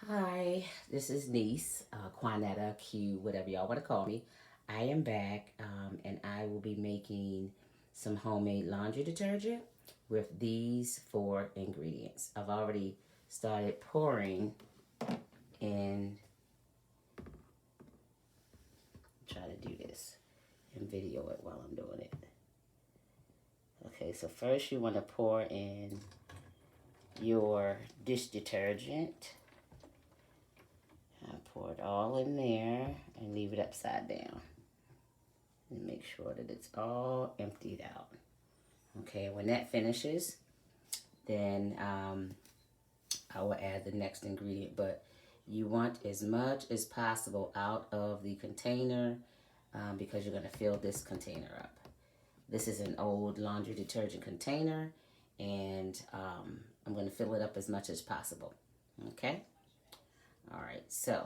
Hi, this is Niece, Quanetta, Q, whatever y'all want to call me. I am back, and I will be making some homemade laundry detergent with these four ingredients. I've already started pouring in, try to do this and video it while I'm doing it. Okay, so first you want to pour in your dish detergent. I pour it all in there and leave it upside down. And make sure that it's all emptied out. Okay, when that finishes, then I will add the next ingredient. But you want as much as possible out of the container because you're going to fill this container up. This is an old laundry detergent container, and I'm going to fill it up as much as possible. Okay? All right, so